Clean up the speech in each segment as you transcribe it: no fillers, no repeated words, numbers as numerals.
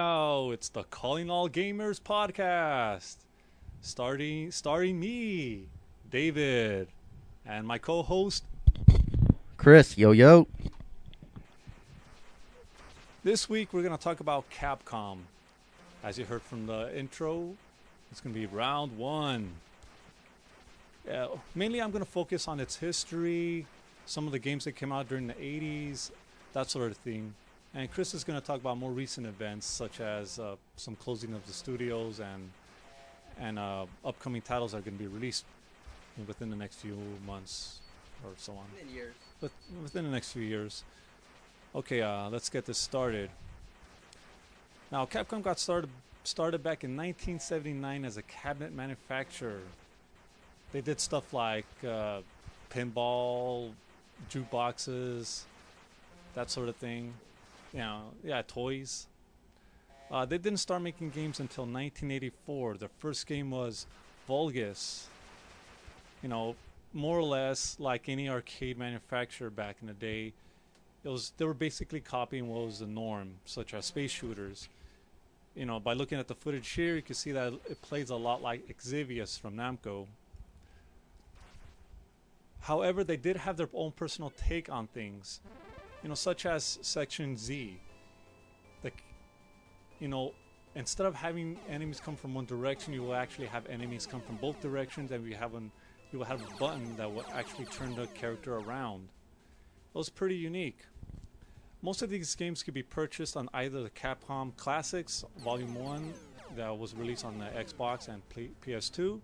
now. It's the Calling All Gamers podcast. Starring me, David, and my co-host Chris. Yo yo. This week we're going to talk about Capcom. As you heard from the intro, it's going to be round one. Mainly I'm going to focus on its history, some of the games that came out during the 80s, that sort of thing. And Chris is going to talk about more recent events, such as some closing of the studios and upcoming titles that are going to be released within the next few months or so on. Within years. But within the next few years. Okay, let's get this started. Now, Capcom got started back in 1979 as a cabinet manufacturer. They did stuff like pinball, jukeboxes, that sort of thing. Toys. They didn't start making games until 1984. Their first game was Vulgus. More or less like any arcade manufacturer back in the day. They were basically copying what was the norm, such as space shooters. By looking at the footage here, you can see that it plays a lot like Exvius from Namco. However, they did have their own personal take on things, such as Section Z. Instead of having enemies come from one direction, you will actually have enemies come from both directions, and you will have a button that will actually turn the character around. It was pretty unique. Most of these games could be purchased on either the Capcom Classics Volume 1 that was released on the Xbox and PS2,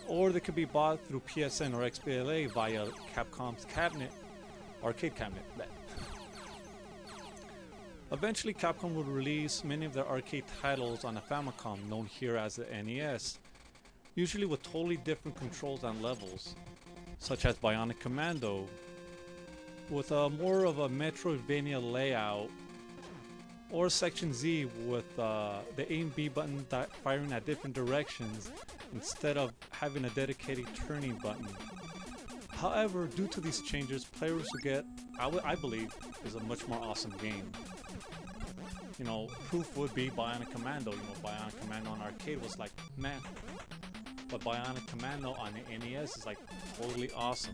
or they could be bought through PSN or XBLA via Capcom's arcade cabinet. Eventually, Capcom would release many of their arcade titles on a Famicom, known here as the NES, usually with totally different controls and levels, such as Bionic Commando, with more of a Metroidvania layout, or Section Z with the A and B button firing at different directions instead of having a dedicated turning button. However, due to these changes, players will get, I believe, is a much more awesome game. Proof would be Bionic Commando. Bionic Commando on arcade was like, man. But Bionic Commando on the NES is like totally awesome.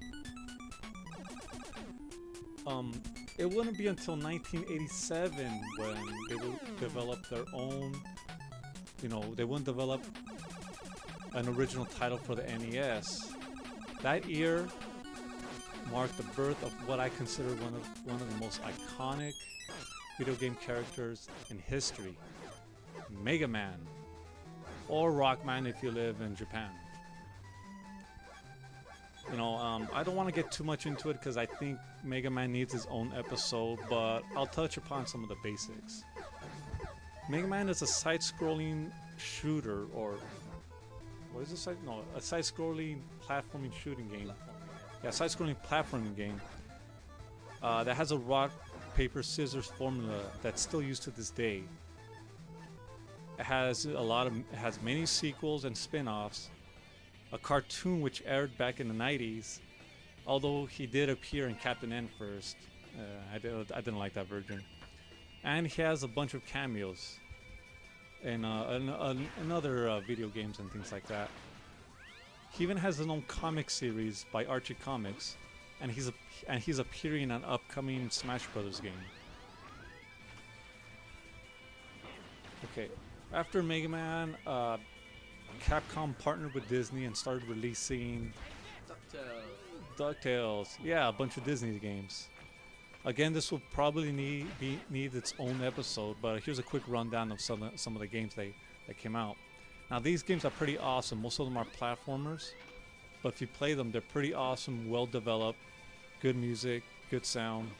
It wouldn't be until 1987 when they would develop their own, they wouldn't develop an original title for the NES. That year marked the birth of what I consider one of the most iconic video game characters in history, Mega Man, or Rockman if you live in Japan. I don't want to get too much into it because I think Mega Man needs his own episode, but I'll touch upon some of the basics. Mega Man is a side-scrolling shooter, or what is it? A side-scrolling platforming shooting game. Yeah, side-scrolling platforming game that has a rock, paper, scissors formula that's still used to this day. It has many sequels and spin-offs. A cartoon which aired back in the 90s, although he did appear in Captain N first. I didn't like that version. And he has a bunch of cameos in other video games and things like that. He even has his own comic series by Archie Comics, and he's appearing in an upcoming Smash Brothers game. Okay, after Mega Man, Capcom partnered with Disney and started releasing DuckTales. Yeah, a bunch of Disney games. Again, this will probably need its own episode, but here's a quick rundown of some of the games that came out. Now, these games are pretty awesome. Most of them are platformers, but if you play them, they're pretty awesome, well developed, good music, good sound.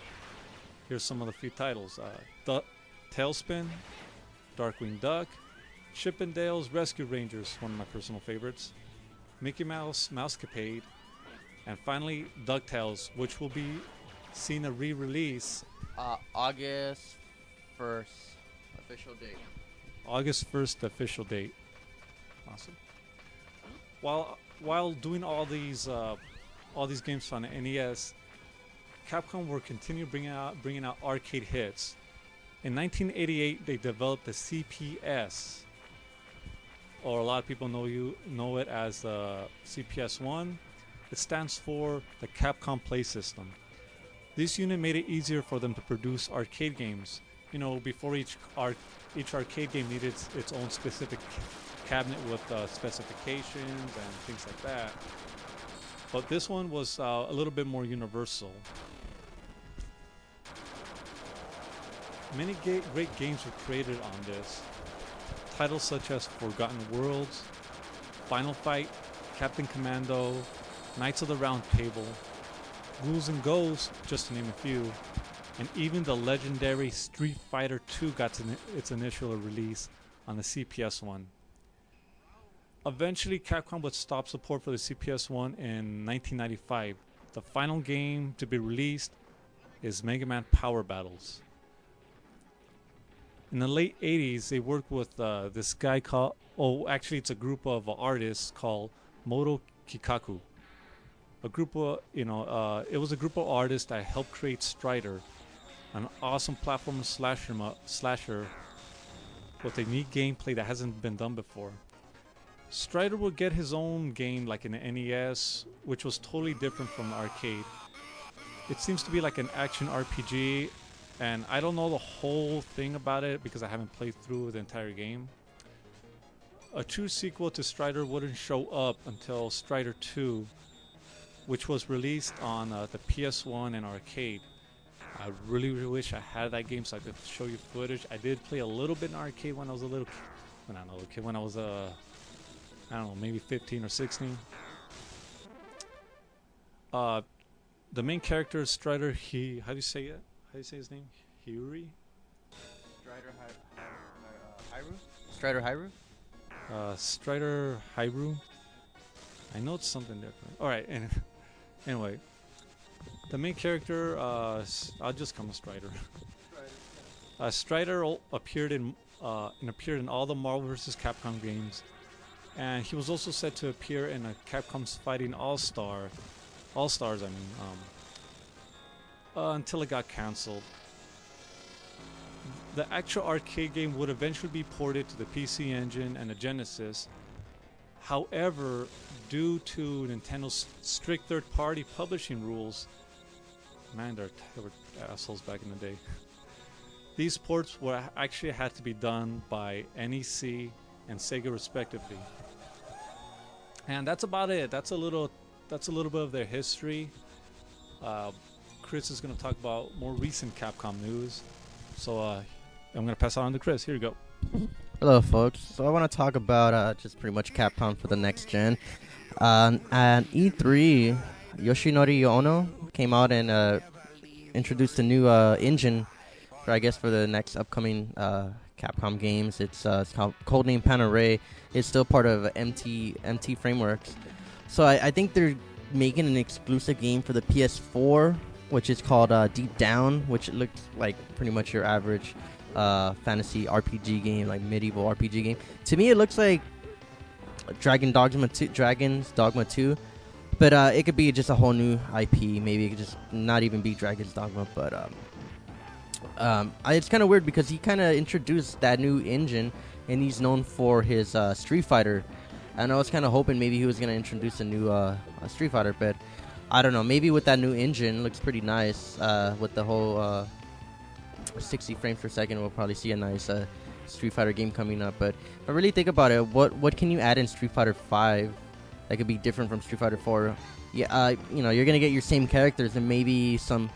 Here's some of the few titles: Tailspin, Darkwing Duck, Chippendales Rescue Rangers, one of my personal favorites, Mickey Mouse Mousecapade, and finally DuckTales, which will be seeing a re-release August 1st official date. August 1st official date. Awesome. While doing all these games on the NES, Capcom will continue bringing out arcade hits. In 1988, they developed the CPS, or a lot of people know it as CPS-1. It stands for the Capcom Play System. This unit made it easier for them to produce arcade games. You know, before each arcade game needed its own specific cabinet with specifications and things like that. But this one was a little bit more universal. Many great games were created on this. Titles such as Forgotten Worlds, Final Fight, Captain Commando, Knights of the Round Table, Ghouls and Ghosts, just to name a few, and even the legendary Street Fighter II got its initial release on the CPS-1. Eventually, Capcom would stop support for the CPS-1 in 1995. The final game to be released is Mega Man Power Battles. In the late 80s, they worked with this guy called, it's a group of artists called Moto Kikaku. It was a group of artists that helped create Strider, an awesome platform slasher with a neat gameplay that hasn't been done before. Strider would get his own game like in the NES, which was totally different from the arcade. It seems to be like an action RPG, and I don't know the whole thing about it because I haven't played through the entire game. A true sequel to Strider wouldn't show up until Strider 2, which was released on the PS1 and arcade. I really wish I had that game so I could show you footage. I did play a little bit in arcade when I was when I was I don't know, maybe 15 or 16. The main character is Strider. How do you say it? How do you say his name? Hiri? Strider Hyru? Strider Hyru. I know it's something different. Alright, anyway. The main character, I'll just call him Strider. Strider appeared in all the Marvel vs. Capcom games. And he was also said to appear in a Capcom's Fighting All-Stars, until it got cancelled. The actual arcade game would eventually be ported to the PC Engine and the Genesis. However, due to Nintendo's strict third-party publishing rules, man, they were assholes back in the day. These ports were actually had to be done by NEC and Sega respectively. And that's about it. That's a little bit of their history. Chris is going to talk about more recent Capcom news. So I'm going to pass it on to Chris. Here you go. Hello, folks. So I want to talk about just pretty much Capcom for the next gen. At E3, Yoshinori Ono came out and introduced a new engine for the next upcoming Capcom games. It's called codename Panaray. It's still part of MT Frameworks. So I think they're making an exclusive game for the PS4, which is called Deep Down, which looks like pretty much your average fantasy RPG game, like medieval RPG game. To me, it looks like Dragon's Dogma 2, but it could be just a whole new IP. Maybe it could just not even be Dragon's Dogma, but it's kind of weird because he kind of introduced that new engine, and he's known for his Street Fighter. And I was kind of hoping maybe he was going to introduce a new Street Fighter, but I don't know. Maybe with that new engine, looks pretty nice. With the whole 60 frames per second, we'll probably see a nice Street Fighter game coming up. But if I really think about it, what can you add in Street Fighter 5 that could be different from Street Fighter 4? Yeah, you're going to get your same characters and maybe some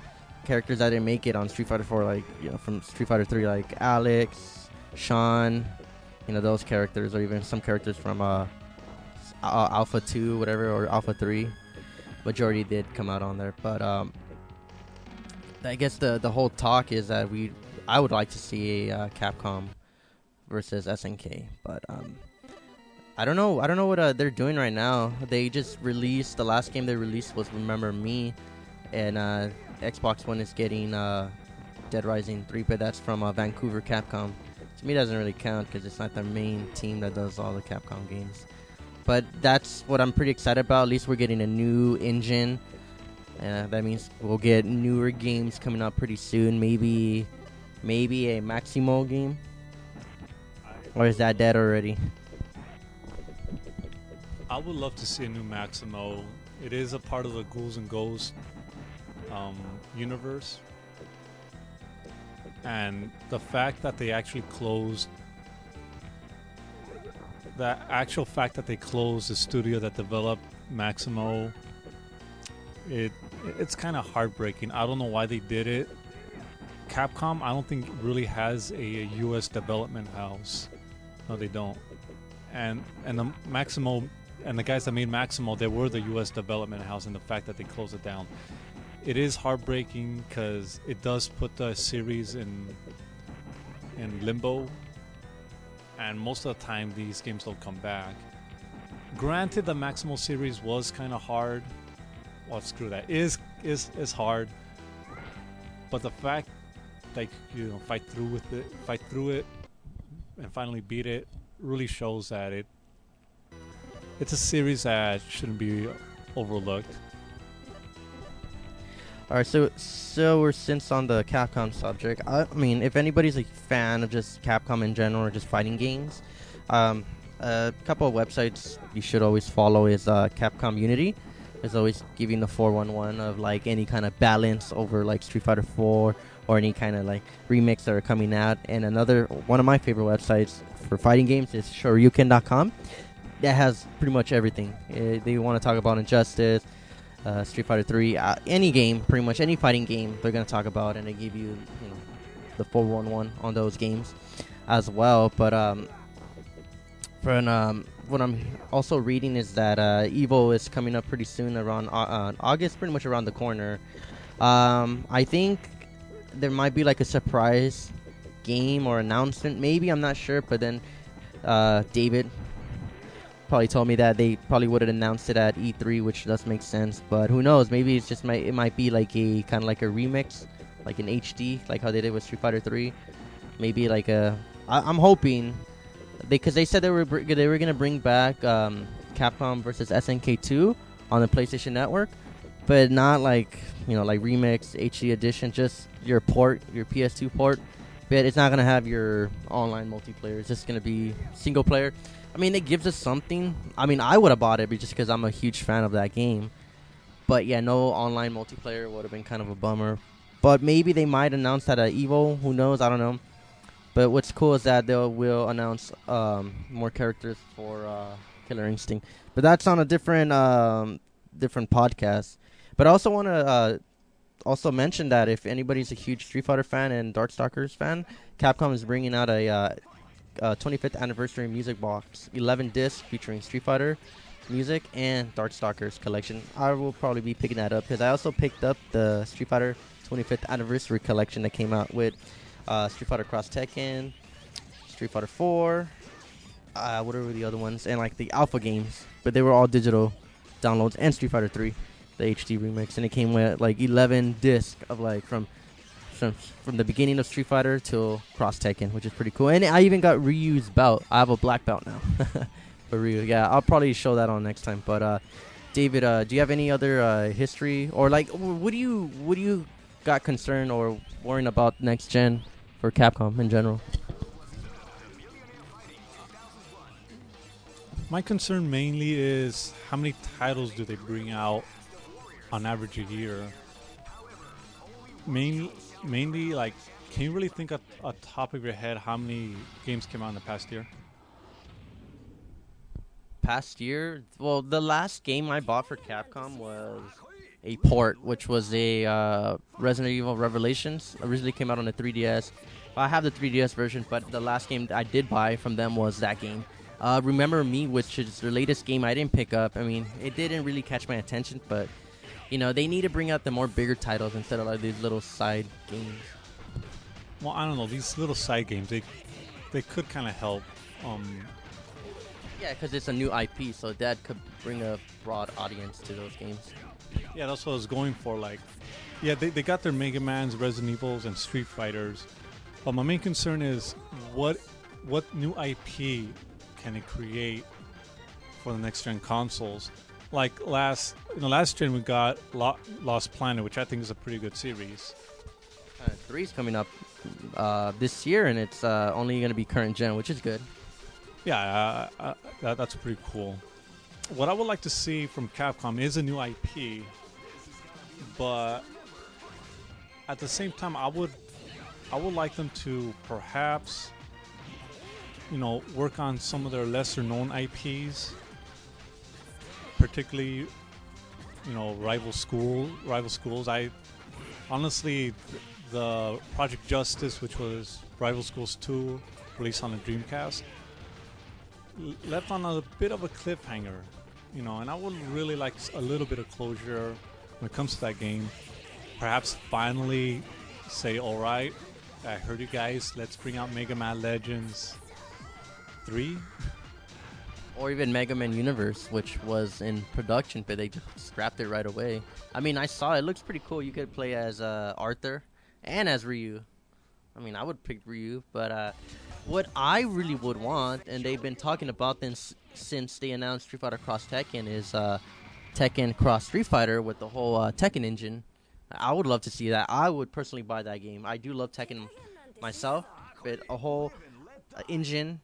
characters that didn't make it on Street Fighter 4, like from Street Fighter 3, like Alex, Sean, those characters, or even some characters from Alpha 2, whatever, or Alpha 3. Majority did come out on there, but I guess the whole talk is that I would like to see a Capcom versus SNK, but I don't know what they're doing right now. They just released, the last game they released was Remember Me, and Xbox One is getting Dead Rising 3, but that's from Vancouver Capcom. To me, it doesn't really count because it's not the main team that does all the Capcom games. But that's what I'm pretty excited about. At least we're getting a new engine. That means we'll get newer games coming out pretty soon. Maybe maybe a Maximo game, or is that dead already? I would love to see a new Maximo. It is a part of the Ghouls and Ghosts universe, and the fact that they actually closed the studio that developed Maximo, it's kind of heartbreaking. I don't know why they did it. Capcom, I don't think really has a U.S. development house. No, they don't. And the Maximo and the guys that made Maximo, they were the U.S. development house, and the fact that they closed it down, it is heartbreaking because it does put the series in limbo, and most of the time these games don't come back. Granted, the Maximo series was kind of hard. Well, screw that. Is hard, but the fact, like, you know, fight through it, and finally beat it, really shows that it's a series that shouldn't be overlooked. All right, so we're since on the Capcom subject. I mean, if anybody's a fan of just Capcom in general or just fighting games, a couple of websites you should always follow is Capcom Unity. It's always giving the 411 of like any kind of balance over like Street Fighter 4 or any kind of like remix that are coming out. And another one of my favorite websites for fighting games is Shoryuken.com. That has pretty much everything. They want to talk about Injustice, Street Fighter 3, any game, pretty much any fighting game they're going to talk about, and they give you, the 411 on those games as well. But what I'm also reading is that Evo is coming up pretty soon, around August, pretty much around the corner. I think there might be like a surprise game or announcement, maybe, I'm not sure. But then David probably told me that they probably would have announced it at E3, which does make sense. But who knows? Maybe it might be like a kind of like a remix, like an HD, like how they did with Street Fighter 3. Maybe like I'm hoping because they said they were gonna bring back Capcom versus SNK 2 on the PlayStation Network, but not like like remix HD edition, just your PS2 port. But it's not gonna have your online multiplayer. It's just gonna be single player. I mean, it gives us something. I mean, I would have bought it just because I'm a huge fan of that game. But yeah, no online multiplayer would have been kind of a bummer. But maybe they might announce that at Evo. Who knows? I don't know. But what's cool is that they will announce more characters for Killer Instinct. But that's on a different podcast. But I also want to also mention that if anybody's a huge Street Fighter fan and Darkstalkers fan, Capcom is bringing out a 25th anniversary music box, 11 discs featuring Street Fighter music and Darkstalkers collection. I will probably be picking that up because I also picked up the Street Fighter 25th anniversary collection that came out with Street Fighter Cross Tekken, Street Fighter 4, whatever the other ones, and like the alpha games, but they were all digital downloads, and Street Fighter 3, the HD remix, and it came with like 11 discs of like from the beginning of Street Fighter till Cross Tekken, which is pretty cool. And I even got Ryu's belt. I have a black belt now for Ryu. Yeah, I'll probably show that on next time. But David, do you have any other history, or like what do you got concerned or worrying about next gen for Capcom in general? My concern mainly is how many titles do they bring out on average a year. Mainly, like, can you really think at the top of your head how many games came out in the past year? Past year? Well, the last game I bought for Capcom was a port, which was a Resident Evil Revelations. Originally came out on the 3DS. I have the 3DS version, but the last game I did buy from them was that game. Remember Me, which is their latest game I didn't pick up. I mean, it didn't really catch my attention, but they need to bring out the more bigger titles instead of like these little side games. Well, I don't know. These little side games, they could kind of help. Yeah, because it's a new IP, so that could bring a broad audience to those games. Yeah, that's what I was going for. Like, yeah, they got their Mega Mans, Resident Evils, and Street Fighters. But my main concern is what new IP can it create for the next gen consoles? Like last gen we got Lost Planet, which I think is a pretty good series. 3's coming up this year, and it's only going to be current gen, which is good. Yeah, that's pretty cool. What I would like to see from Capcom is a new IP, but at the same time, I would like them to perhaps, work on some of their lesser-known IPs, particularly, rival schools. I honestly, the Project Justice, which was Rival Schools 2, released on the Dreamcast, left on a bit of a cliffhanger, and I would really like a little bit of closure when it comes to that game. Perhaps finally say, all right, I heard you guys, let's bring out Mega Man Legends 3. Or even Mega Man Universe, which was in production, but they just scrapped it right away. I mean, I saw it. It looks pretty cool. You could play as Arthur and as Ryu. I mean, I would pick Ryu, but what I really would want, and they've been talking about this since they announced Street Fighter Cross Tekken, is Tekken Cross Street Fighter with the whole Tekken engine. I would love to see that. I would personally buy that game. I do love Tekken myself, but a whole engine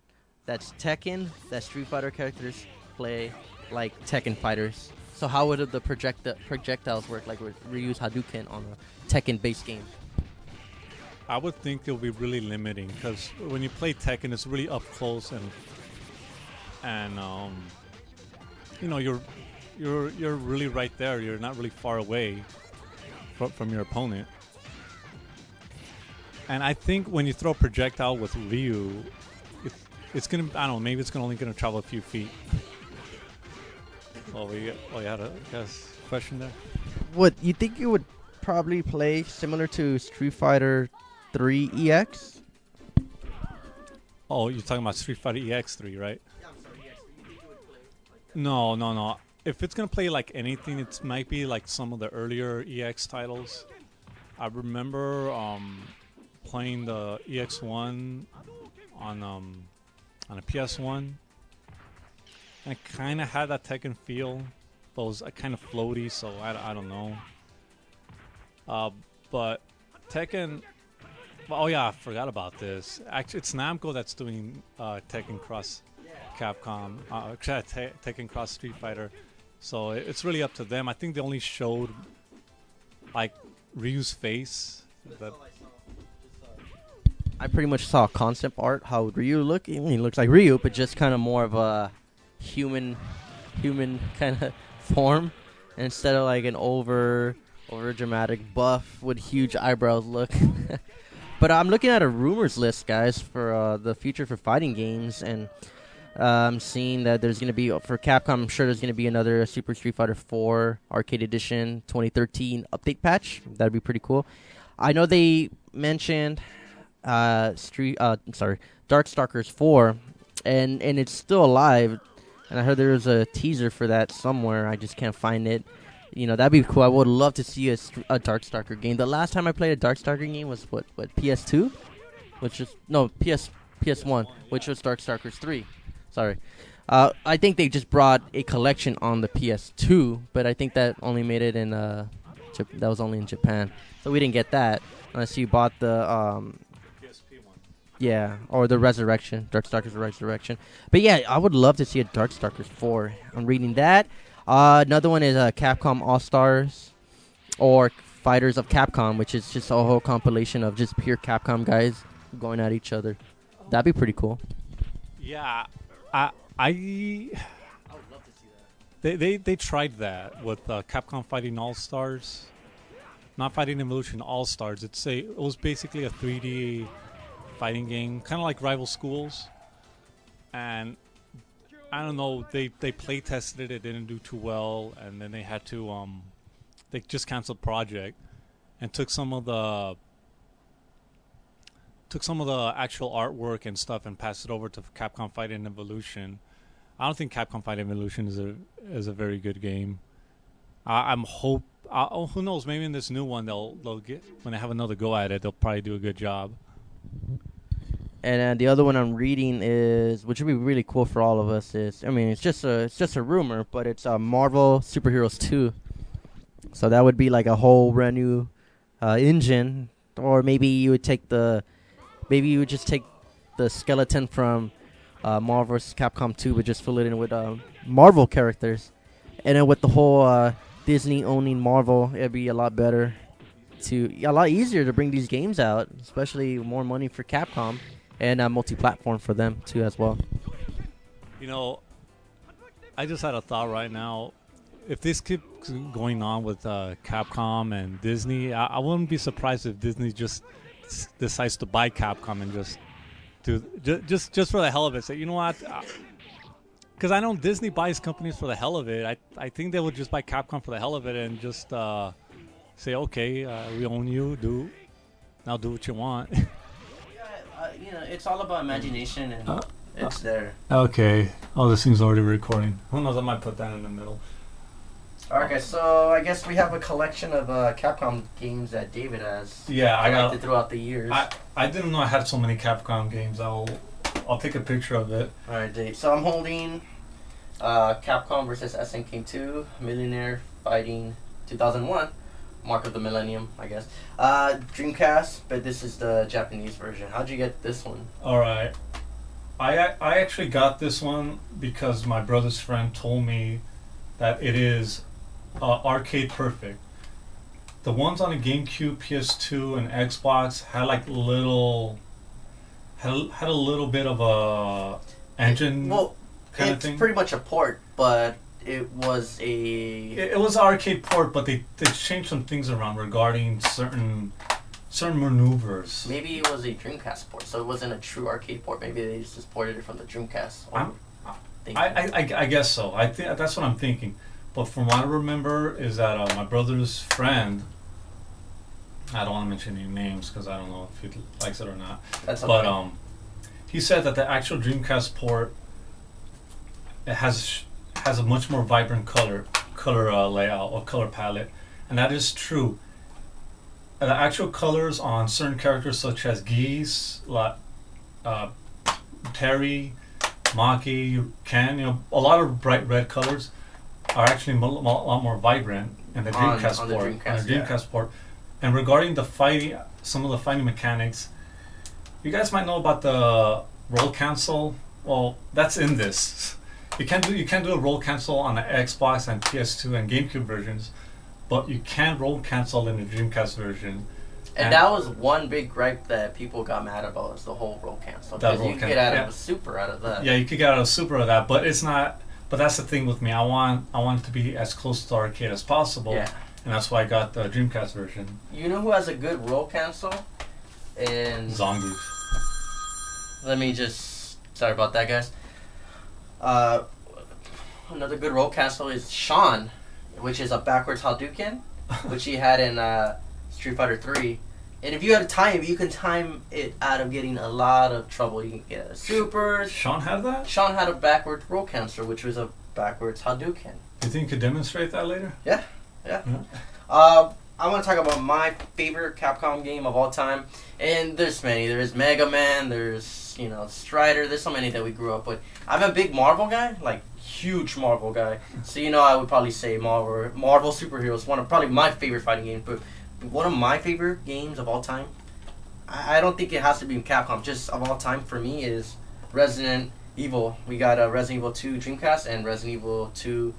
that's Tekken, that Street Fighter characters play like Tekken fighters. So how would the projectiles work, like with Ryu's Hadouken on a Tekken-based game? I would think it'll be really limiting, because when you play Tekken, it's really up close and you're really right there. You're not really far away from your opponent. And I think when you throw a projectile with Ryu, it's gonna, I don't know, maybe it's only gonna travel a few feet. You had a question there? What, you think you would probably play similar to Street Fighter 3 EX? Oh, you're talking about Street Fighter EX3, right? Yeah, I'm sorry, EX3. No. If it's gonna play like anything, it might be like some of the earlier EX titles. I remember playing the EX1 on a PS1. And it kind of had that Tekken feel, but it was kind of floaty, so I don't know. But Tekken, oh yeah, I forgot about this. Actually, it's Namco that's doing Tekken Cross Capcom, Tekken Cross Street Fighter. So it's really up to them. I think they only showed like Ryu's face. I pretty much saw concept art how Ryu look. I mean, he looks like Ryu, but just kind of more of a human kind of form, instead of like an over dramatic buff with huge eyebrows look. But I'm looking at a rumors list, guys, for the future for fighting games, and I'm seeing that there's gonna be, for Capcom, I'm sure there's gonna be another Super Street Fighter 4 Arcade Edition 2013 update patch. That'd be pretty cool. I know they mentioned Darkstalkers 4, and it's still alive, and I heard there was a teaser for that somewhere. I just can't find it. That'd be cool. I would love to see a Darkstalker game. The last time I played a Darkstalker game was what PS2, PS1, which was Darkstalkers 3. Sorry. I think they just brought a collection on the PS2, but I think that only made it in that was only in Japan, so we didn't get that unless you bought the PSP one. Yeah, or the Resurrection, Darkstalkers Resurrection. But yeah, I would love to see a Darkstalkers 4. I'm reading that. Another one is Capcom All-Stars or Fighters of Capcom, which is just a whole compilation of just pure Capcom guys going at each other. That'd be pretty cool. Yeah, I would love to see that. They tried that with Capcom Fighting All-Stars. Not Fighting Evolution, All-Stars. It was basically a 3D fighting game, kind of like Rival Schools. And I don't know, they play tested it didn't do too well, and then they had to they just canceled project and took some of the actual artwork and stuff and passed it over to Capcom Fighting Evolution. I don't think Capcom Fighting Evolution is a very good game. Who knows? Maybe in this new one they'll get, when they have another go at it, they'll probably do a good job. And the other one I'm reading is, which would be really cool for all of us, is, I mean, it's just a rumor, but it's Marvel Superheroes 2. So that would be like a whole brand new engine, or maybe you would just take the skeleton from Marvel vs. Capcom 2, but just fill it in with Marvel characters, and then with the whole Disney owning Marvel, it'd be a lot easier to bring these games out, especially more money for Capcom and multi-platform for them too as well. You know, I just had a thought right now. If this keeps going on with Capcom and Disney, I wouldn't be surprised if Disney just decides to buy Capcom and just for the hell of it. Say, you know what? Because I know Disney buys companies for the hell of it. I think they would just buy Capcom for the hell of it and just say, okay, we own you. Do what you want. It's all about imagination, and it's there. Okay. Oh, this thing's already recording. Who knows? I might put that in the middle. Okay, so I guess we have a collection of Capcom games that David has. Yeah, I got it throughout the years. I didn't know I had so many Capcom games. I'll take a picture of it. All right, Dave. So I'm holding Capcom vs. SNK 2, Millionaire Fighting 2001, Mark of the Millennium, I guess. Dreamcast, but this is the Japanese version. How'd you get this one? All right. I actually got this one because my brother's friend told me that it is arcade perfect. The ones on the GameCube, PS2, and Xbox had like had a little bit of a engine kind of thing. It's pretty much a port, but it was it was an arcade port, but they changed some things around regarding certain maneuvers. Maybe it was a Dreamcast port, so it wasn't a true arcade port. Maybe they just ported it from the Dreamcast. I guess so. I think that's what I'm thinking. But from what I remember is that my brother's friend, I don't want to mention any names because I don't know if he likes it or not. That's okay. But he said that the actual Dreamcast port, it has a much more vibrant color layout or color palette, and that is true. The actual colors on certain characters such as Geese, Terry, Maki, Ken, a lot of bright red colors are actually a lot more vibrant in the Dreamcast port. And regarding the fighting, some of the fighting mechanics, you guys might know about the roll cancel. Well, that's in this. You can't do a roll cancel on the Xbox and PS2 and GameCube versions, but you can roll cancel in the Dreamcast version. And that was one big gripe that people got mad about, is the whole roll cancel. Because you could get out of a super out of that. Yeah, you could get out of super of that, but it's not. But that's the thing with me. I want it to be as close to arcade as possible. Yeah. And that's why I got the Dreamcast version. You know who has a good roll cancel? Zongies. Sorry about that, guys. Another good roll cancel is Sean, which is a backwards Hadouken, which he had in Street Fighter 3. And if you had time, you can time it out of getting a lot of trouble. You can get a super. Sean had that? Sean had a backwards roll cancel, which was a backwards Hadouken. Do you think you could demonstrate that later? Yeah. I want to talk about my favorite Capcom game of all time. And there's many. There's Mega Man, there's, Strider. There's so many that we grew up with. I'm a big Marvel guy, like huge Marvel guy. So, I would probably say Marvel Superheroes, one of probably my favorite fighting games. But one of my favorite games of all time, I don't think it has to be in Capcom, just of all time for me, is Resident Evil. We got Resident Evil 2 Dreamcast and Resident Evil 2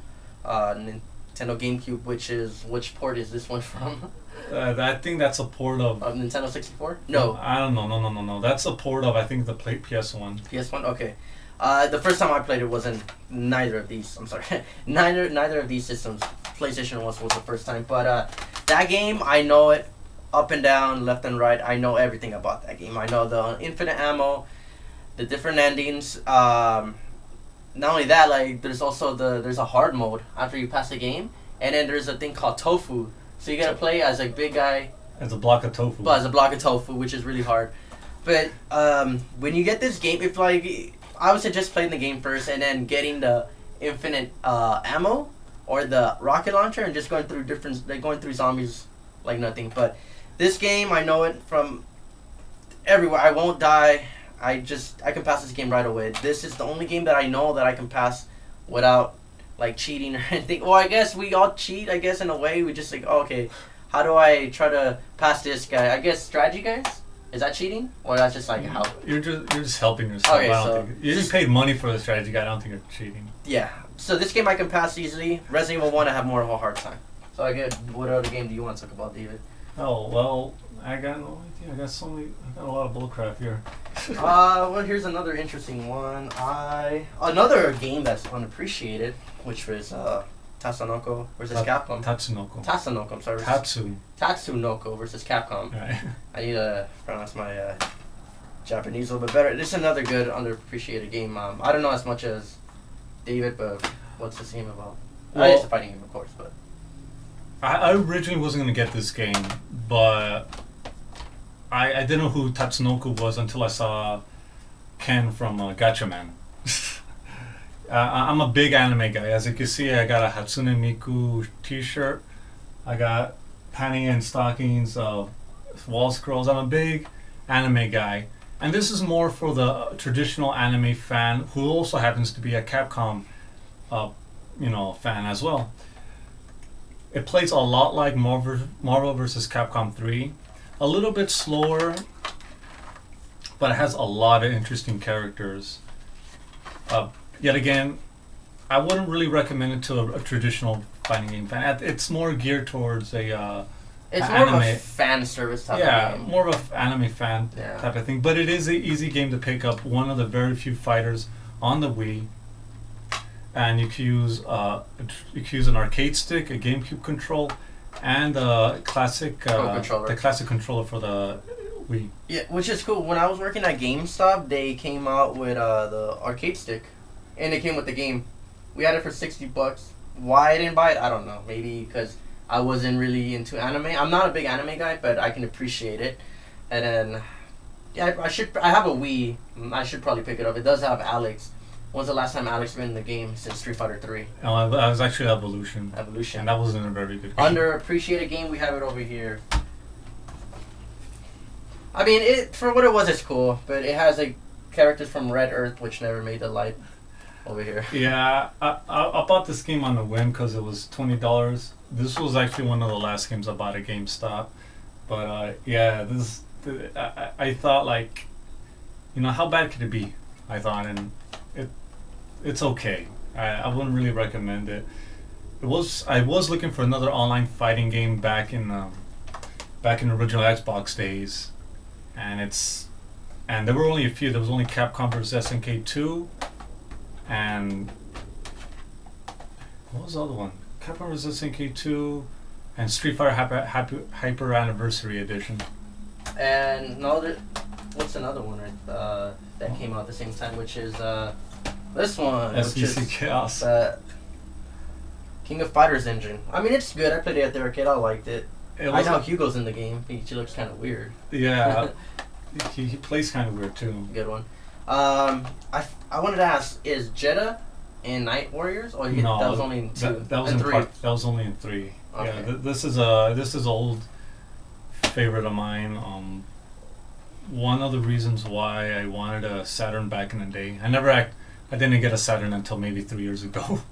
Nintendo GameCube, which port is this one from? I think that's a port of Nintendo 64? No. I don't know. No. That's a port of, I think, the PS1. PS1? Okay. The first time I played it wasn't neither of these. I'm sorry. neither of these systems. PlayStation was the first time. But that game, I know it up and down, left and right. I know everything about that game. I know the infinite ammo, the different endings. Not only that, there's also there's a hard mode after you pass the game, and then there's a thing called tofu. So you gotta play as a big guy. As a block of tofu. But as a block of tofu, which is really hard. But when you get this game, if I would suggest playing the game first and then getting the infinite ammo or the rocket launcher and just going through zombies like nothing. But this game, I know it from everywhere. I won't die. I can pass this game right away. This is the only game that I know that I can pass without cheating or anything. Well, I guess we all cheat. I guess in a way we just okay, how do I try to pass this guy? I guess strategy guys. Is that cheating, or that's just like how? You're just helping yourself. Okay, I don't so think you just paid money for the strategy guide. I don't think you're cheating. Yeah. So this game I can pass easily. Resident Evil 1 I have more of a hard time. So I get. What other game do you want to talk about, David? Oh well, I got no idea. I got a lot of bullcrap here. Well, here's another interesting one. Another game that's unappreciated, which was Tatsunoko versus Capcom. Tatsunoko, I'm sorry. Tatsunoko versus Capcom. Right. I need to pronounce my Japanese a little bit better. This is another good underappreciated game. I don't know as much as David, but what's this game about? Well, it's a fighting game, of course, but I originally wasn't gonna get this game, but I didn't know who Tatsunoko was until I saw Ken from Gatchaman. I'm a big anime guy. As you can see, I got a Hatsune Miku t-shirt. I got panty and stockings, wall scrolls. I'm a big anime guy. And this is more for the traditional anime fan who also happens to be a Capcom fan as well. It plays a lot like Marvel vs. Capcom 3. A little bit slower, but it has a lot of interesting characters. Yet again, I wouldn't really recommend it to a traditional fighting game fan. It's more geared towards it's more anime. of a fan service type of game. Yeah, more of an anime fan type of thing. But it is an easy game to pick up. One of the very few fighters on the Wii, and you can use an arcade stick, a GameCube control, and the classic controller for the Wii. Yeah, which is cool. When I was working at GameStop, they came out with the arcade stick, and it came with the game. We had it for $60. Why I didn't buy it, I don't know. Maybe because I wasn't really into anime. I'm not a big anime guy, but I can appreciate it. And then, yeah, I have a Wii. I should probably pick it up. It does have Alex. When's the last time Alex been in the game since Street Fighter 3? Oh, I was actually Evolution. Evolution. And that wasn't a very good game. Underappreciated game. We have it over here. I mean, for what it was, it's cool, but it has like characters from Red Earth, which never made the light. Over here. Yeah, I bought this game on the whim because it was $20. This was actually one of the last games I bought at GameStop. But yeah, I thought like, how bad could it be? I thought, and it's okay. I wouldn't really recommend it. I was looking for another online fighting game back in the original Xbox days, and there were only a few. There was only Capcom vs. SNK 2. And what was the other one? Capcom vs. SNK 2 and Street Fighter Hyper Anniversary Edition. And what's another one that came out at the same time, which is this one. SVC Chaos. King of Fighters engine. I mean, it's good. I played it at the arcade. I liked it. I know Hugo's in the game. He looks kind of weird. Yeah, he plays kind of weird too. Good one. I wanted to ask, is Jeddah in Night Warriors, or no, that was only in 2? That was in 3. That was only in 3. Okay. Yeah, this is old favorite of mine. One of the reasons why I wanted a Saturn back in the day. I didn't get a Saturn until maybe 3 years ago.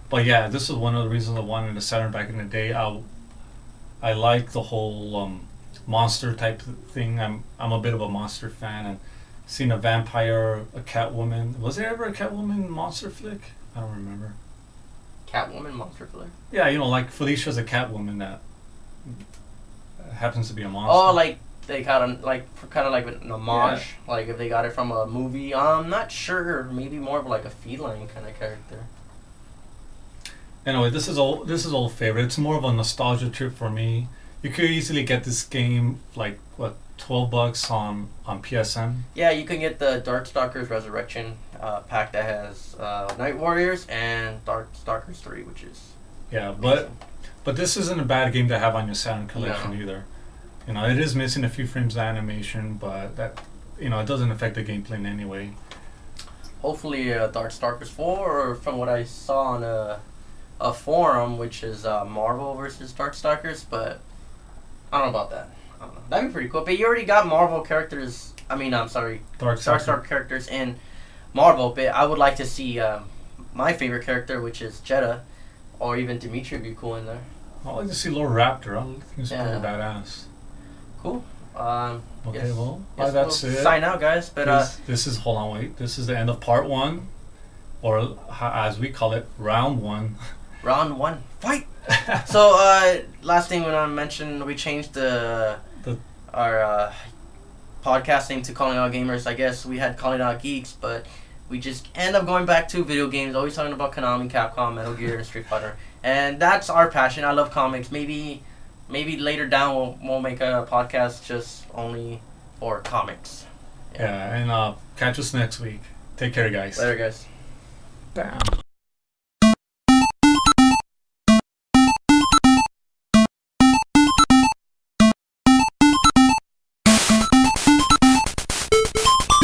But yeah, this is one of the reasons I wanted a Saturn back in the day. I like the whole monster type thing. I'm a bit of a monster fan, and seen a vampire, a Catwoman. Was there ever a Catwoman monster flick? I don't remember. Catwoman monster flick? Yeah, like Felicia's a Catwoman that happens to be a monster. Oh, like they got an kind of like an homage, like if they got it from a movie. I'm not sure. Maybe more of like a feline kind of character. Anyway, this is old favorite. It's more of a nostalgia trip for me. You could easily get this game like what, $12 on PSN. Yeah, you can get the Darkstalkers Resurrection pack that has Night Warriors and Darkstalkers 3, which is but this isn't a bad game to have on your Saturn collection either. It is missing a few frames of animation, but that it doesn't affect the gameplay in any way. Hopefully, Darkstalkers 4, or from what I saw on a forum, which is Marvel versus Darkstalkers, but I don't know about that. That'd be pretty cool. But you already got Marvel characters. Darkstalker characters in Marvel. But I would like to see my favorite character, which is Jeddah, or even Dimitri, would be cool in there. I like to see Lord Raptor. I think he's pretty Yeah. badass. Cool. Okay, Yes. well, Yes, that's we'll it. sign out, guys. But This is, hold on, wait. This is the end of part 1, or as we call it, round 1. round 1, fight. So last thing we want to mention, we changed our podcast name to Calling Out Gamers. I guess we had Calling Out Geeks, but we just end up going back to video games. Always talking about Konami, Capcom, Metal Gear, and Street Fighter, and that's our passion. I love comics. Maybe later down we'll make a podcast just only for comics. Yeah, and catch us next week. Take care, guys. Later, guys. Bam.